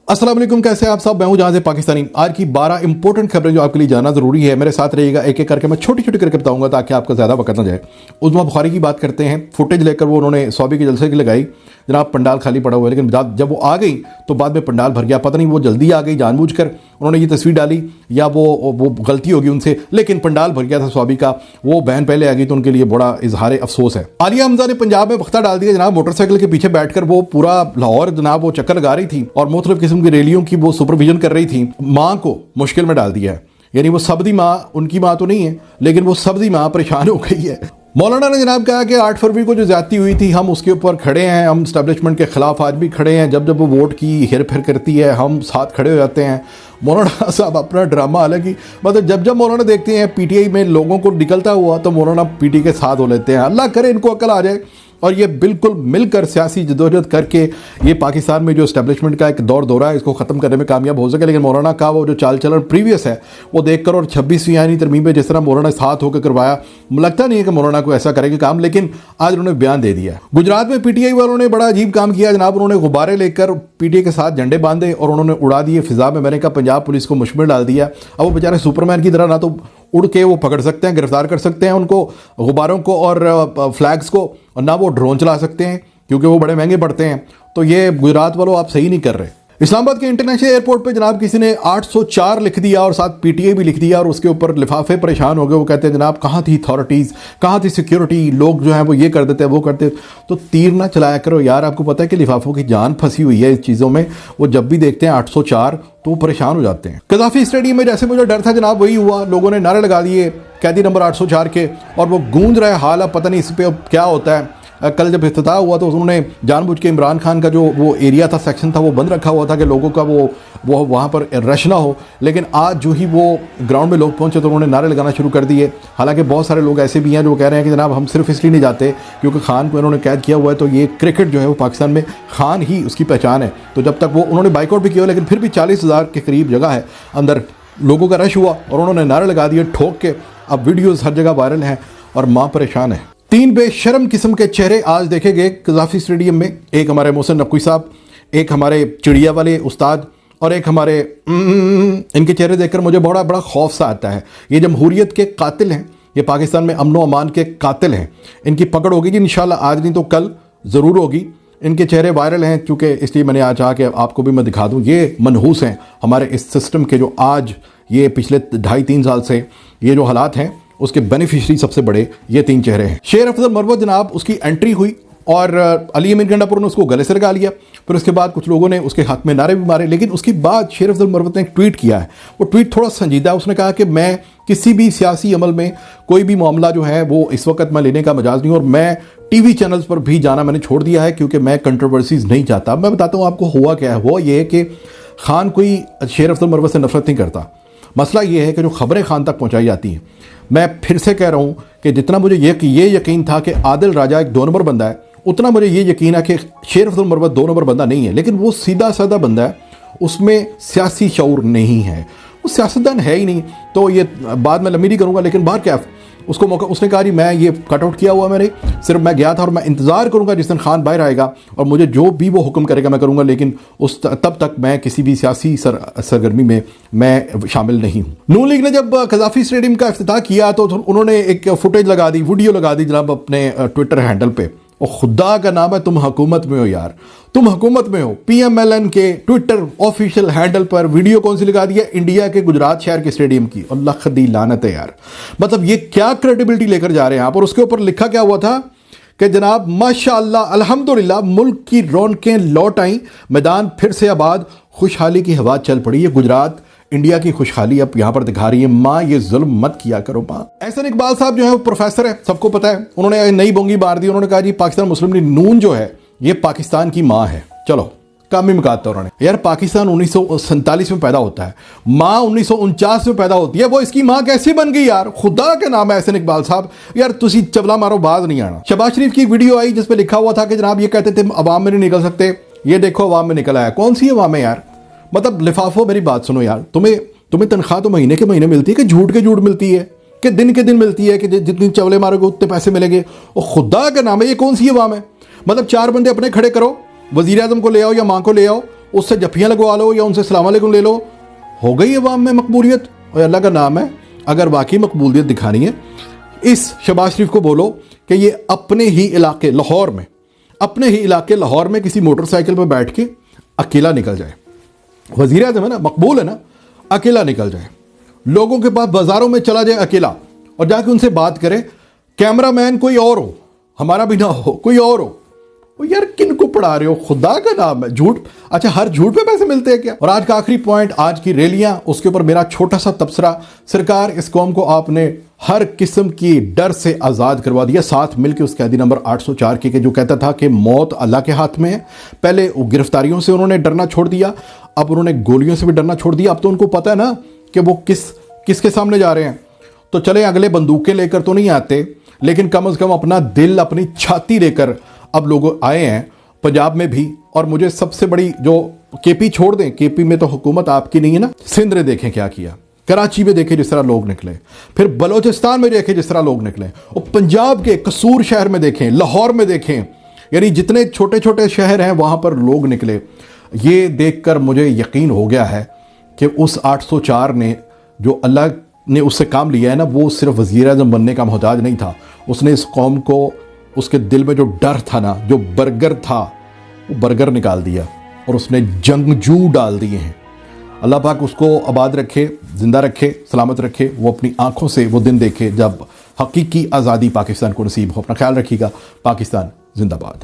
अस्सलाम वालेकुम, कैसे हैं आप सब। मैं हूं जहां से पाकिस्तानी। आज की 12 इंपॉर्टेंट खबरें जो आपके लिए जानना ज़रूरी है, मेरे साथ रहिएगा। एक एक करके मैं छोटी छोटी करके बताऊंगा ताकि आपका ज़्यादा वक्त ना जाए। उज़्मा बुखारी की बात करते हैं। फुटेज लेकर वो उन्होंने सौबी के जलसे की लगाई, जनाब पंडाल खाली पड़ा हुआ है, लेकिन जब वो आ गई तो बाद में पंडाल भर गया। पता नहीं वो जल्दी आ गई जानबूझकर उन्होंने ये तस्वीर डाली या वो गलती होगी उनसे, लेकिन पंडाल भर गया था सौबी का। वो बहन पहले आ गई तो उनके लिए बड़ा इजहार अफसोस है। आलिया हमजा ने पंजाब में वक्ता डाल दिया जनाब। मोटरसाइकिल के पीछे बैठकर वो पूरा लाहौर जनाब वो चक्कर लगा रही थी और मुख्तलिफ किस्म की रैलियों की वो सुपरविजन कर रही थी। माँ को मुश्किल में डाल दिया है, यानी वो सबदी माँ, उनकी माँ तो नहीं है लेकिन वो सबदी माँ परेशान हो गई है। मौलाना ने जनाब कहा कि 8 फरवरी को जो ज्यादती हुई थी हम उसके ऊपर खड़े हैं, हम एस्टेब्लिशमेंट के खिलाफ आज भी खड़े हैं। जब जब वो वोट की हेर फेर करती है हम साथ खड़े हो जाते हैं। मौलाना साहब अपना ड्रामा, हालांकि मतलब जब जब मौलाना देखते हैं पीटीआई में लोगों को निकलता हुआ तो मौलाना पीटी के साथ हो लेते हैं। अल्लाह करे इनको अकल आ जाए और ये बिल्कुल मिलकर सियासी जदोजहद करके ये पाकिस्तान में जो एस्टेब्लिशमेंट का एक दौरा है इसको ख़त्म करने में कामयाब हो सके। लेकिन मौलाना का वो जो चाल चलन प्रीवियस है वो देखकर और 26वीं आईनी तरमीम में जिस तरह मौलाना साथ होकर करवाया, लगता नहीं है कि मौलाना को ऐसा करेंगे काम, लेकिन आज उन्होंने बयान दे दिया। गुजरात में पीटीआई वालों ने बड़ा अजीब काम किया जनाब। उन्होंने गुब्बारे लेकर पीटीआई के साथ झंडे बांधे और उन्होंने उड़ा दिए फिजा में। मैंने कहा पंजाब पुलिस को मुश्किल डाल दिया। अब वो बेचारे सुपरमैन की तरह ना तो उड़ के वो पकड़ सकते हैं, गिरफ्तार कर सकते हैं उनको गुब्बारों को और फ्लैग्स को, और ना वो ड्रोन चला सकते हैं क्योंकि वो बड़े महंगे पड़ते हैं। तो ये गुजरात वालों आप सही नहीं कर रहे। इस्लामाबाद के इंटरनेशनल एयरपोर्ट पे जनाब किसी ने 804 लिख दिया और साथ पीटीआई भी लिख दिया और उसके ऊपर लिफाफे। परेशान हो गए। वो कहते हैं जनाब कहाँ थी अथॉरिटीज़, कहाँ थी सिक्योरिटी, लोग जो हैं वो ये कर देते हैं वो करते। तो तीर ना चलाया करो यार। आपको पता है कि लिफाफों की जान फंसी हुई है इस चीज़ों में। वो जब भी देखते हैं 804 तो वो परेशान हो जाते हैं। कज़ाफ़ी स्टेडियम में जैसे मुझे डर था जनाब वही हुआ। लोगों ने नारे लगा दिए कैदी नंबर 804 के और वो गूंज रहा है हाल। अब पता नहीं इस पर क्या होता है। कल जब इफ्तिताह हुआ तो उन्होंने जानबूझ के इमरान खान का जो वो एरिया था, सेक्शन था, वो बंद रखा हुआ था कि लोगों का वो वहाँ पर रश ना हो। लेकिन आज जो ही वो ग्राउंड में लोग पहुँचे तो उन्होंने नारे लगाना शुरू कर दिए। हालांकि बहुत सारे लोग ऐसे भी हैं जो कह रहे हैं कि जनाब हम सिर्फ इसलिए नहीं जाते क्योंकि खान को इन्होंने कैद किया हुआ है। तो ये क्रिकेट जो है वो पाकिस्तान में खान ही उसकी पहचान है। तो जब तक वो उन्होंने बाइकआउट भी किया लेकिन फिर भी 40,000 के करीब जगह है अंदर लोगों का रश हुआ और उन्होंने नारे लगा दिए ठोक के। अब वीडियोज़ हर जगह वायरल हैं और माँ परेशान है। 3 बेशर्म किस्म के चेहरे आज देखे गए कज़ाफ़ी स्टेडियम में। एक हमारे मोहसिन नकवी साहब, एक हमारे चिड़िया वाले उस्ताद और एक हमारे इनके चेहरे देखकर मुझे बड़ा खौफ सा आता है। ये जमहूरियत के कातिल हैं, ये पाकिस्तान में अमन व अमान के कातिल हैं। इनकी पकड़ होगी जी इंशाल्लाह, आज नहीं तो कल ज़रूर होगी। इनके चेहरे वायरल हैं चूँकि, इसलिए मैंने आज चाहा कि आपको भी मैं दिखा दूँ। ये मनहूस हैं हमारे इस सिस्टम के जो आज ये पिछले 2.5-3 साल से ये जो हालात हैं उसके बेनिफिशरी सबसे बड़े ये 3 चेहरे हैं। शेर अफजल मरवत जनाब उसकी एंट्री हुई और अली अमीर गंडापुर ने उसको गले से लगा लिया। फिर उसके बाद कुछ लोगों ने उसके हाथ में नारे भी मारे। लेकिन उसके बाद शेर अफजल मरवत ने एक ट्वीट किया है। वो ट्वीट थोड़ा संजीदा है। उसने कहा कि मैं किसी भी सियासी अमल में कोई भी मामला जो है वो इस वक्त मैं लेने का मजाज नहीं, और मैं टीवी चैनल्स पर भी जाना मैंने छोड़ दिया है क्योंकि मैं कंट्रोवर्सीज नहीं चाहता। मैं बताता हूँ आपको हुआ क्या है। हुआ ये है कि खान कोई शेर अफजल मरवत से नफरत नहीं करता। मसला ये है कि जो खबरें खान तक पहुँचाई जाती हैं, मैं फिर से कह रहा हूँ कि जितना मुझे ये यकीन था कि आदिल राजा एक 2 नंबर बंदा है, उतना मुझे ये यकीन है कि शेर अफजल मरवत 2 नंबर बंदा नहीं है। लेकिन वो सीधा साधा बंदा है, उसमें सियासी शऊर नहीं है, वो सियासतदान है ही नहीं। तो ये बाद में लंबी नहीं करूँगा, लेकिन बाहर क्या उसको मौका, उसने कहा जी मैं ये कट आउट किया हुआ, मैंने सिर्फ मैं गया था और मैं इंतज़ार करूँगा जिस दिन खान बाहर आएगा और मुझे जो भी वो हुक्म करेगा मैं करूँगा, लेकिन तब तक मैं किसी भी सियासी सरगर्मी में मैं शामिल नहीं हूँ। नून लीग ने जब कज़ाफ़ी स्टेडियम का इफ्तिताह किया तो उन्होंने एक फुटेज लगा दी, वीडियो लगा दी जनाब अपने ट्विटर हैंडल पे। और खुदा का नाम है तुम हुकूमत में हो यार, तुम हुकूमत में हो। PMLN के ट्विटर ऑफिशियल हैंडल पर वीडियो कौन सी लगा दी है, इंडिया के गुजरात शहर के स्टेडियम की। अल्लाह खदी लानत है यार, मतलब ये क्या क्रेडिबिलिटी लेकर जा रहे हैं आप। और उसके ऊपर लिखा क्या हुआ था कि जनाब माशाअल्लाह अल्हम्दुलिल्लाह मुल्क की रौनकें लौट आई, मैदान फिर से आबाद, खुशहाली की हवा चल पड़ी है। गुजरात इंडिया की खुशहाली अब यहाँ पर दिखा रही है। माँ ये जुल्म मत किया करो माँ। एहसन इकबाल साहब जो है वो प्रोफेसर है, सबको पता है। उन्होंने नई बोंगी मार दी। उन्होंने कहा जी पाकिस्तान मुस्लिम लीग नून जो है ये पाकिस्तान की माँ है। चलो काम ही मुकाता उन्होंने। यार पाकिस्तान 1947 में पैदा होता है, माँ 1949 में पैदा होती है, वो इसकी माँ कैसे बन गई यार। खुदा के नाम है एहसन इकबाल साहब, यार तुसी चबला मारो बाज नहीं आना। शहबाज शरीफ की वीडियो आई जिसपे लिखा हुआ था कि जनाब ये कहते थे अवाम में नहीं निकल सकते, ये देखो अवाम में निकल आया। कौन सी अवाम है यार, मतलब लिफाफों, मेरी बात सुनो यार, तुम्हें तनख्वाह तो महीने के महीने मिलती है कि झूठ के झूठ मिलती है कि दिन के दिन मिलती है कि जितनी चवले मारोगे उतने पैसे मिलेंगे। और खुदा का नाम है ये कौन सी अवाम है। मतलब 4 बंदे अपने खड़े करो, वज़ीर आज़म को ले आओ या माँ को ले आओ, اس سے جفیاں لگوا لو یا ان سے السلام علیکم لے لو, ہو گئی عوام میں مقبولیت. اور اللہ کا نام ہے, اگر واقعی مقبولیت دکھانی ہے اس شہباز شریف کو بولو کہ یہ اپنے ہی علاقے لاہور میں کسی موٹر سائیکل پہ بیٹھ کے اکیلا نکل جائے. وزیر اعظم ہے نا, مقبول ہے نا, اکیلا نکل جائے, لوگوں کے پاس بازاروں میں چلا جائے اکیلا اور جا کے ان سے بات کرے. کیمرہ مین کوئی اور ہو, ہمارا بھی نہ ہو, کوئی اور ہو. یار کن کو پڑھا رہے ہو, خدا کا نام ہے, جھوٹ. اچھا ہر جھوٹ پہ پیسے ملتے ہیں کیا؟ اور آج کا آخری پوائنٹ, آج کی ریلیاں, اس کے اوپر میرا چھوٹا سا تبصرہ. سرکار اس قوم کو آپ نے ہر قسم کی ڈر سے آزاد کروا دیا. ساتھ مل کے اس قیدی نمبر 804 کے جو کہتا تھا کہ موت اللہ کے ہاتھ میں ہے. پہلے وہ گرفتاریوں سے انہوں نے ڈرنا چھوڑ دیا, اب انہوں نے گولیوں سے بھی ڈرنا چھوڑ دیا. اب تو ان کو پتہ ہے نا کہ وہ کس کے سامنے جا رہے ہیں. تو چلے اگلے بندوقیں لے کر تو نہیں آتے, لیکن کم از کم اپنا دل, اپنی چھاتی لے کر اب لوگ آئے ہیں پنجاب میں بھی. اور مجھے سب سے بڑی جو کے پی چھوڑ دیں, کے پی میں تو حکومت آپ کی نہیں ہے نا, سندھ نے دیکھیں کیا کیا, کراچی میں دیکھیں جس طرح لوگ نکلے, پھر بلوچستان میں دیکھیں جس طرح لوگ نکلے, اور پنجاب کے قصور شہر میں دیکھیں, لاہور میں دیکھیں, یعنی جتنے چھوٹے چھوٹے شہر ہیں وہاں پر لوگ نکلے. یہ دیکھ کر مجھے یقین ہو گیا ہے کہ اس 804 نے جو اللہ نے اس سے کام لیا ہے نا, وہ صرف وزیر اعظم بننے کا محتاج نہیں تھا. اس نے اس قوم کو, اس کے دل میں جو ڈر تھا نا, جو برگر تھا, وہ برگر نکال دیا اور اس نے جنگجو ڈال دیے ہیں. اللہ پاک اس کو آباد رکھے, زندہ رکھے, سلامت رکھے, وہ اپنی آنکھوں سے وہ دن دیکھے جب حقیقی آزادی پاکستان کو نصیب ہو. اپنا خیال رکھیے گا. پاکستان زندہ باد.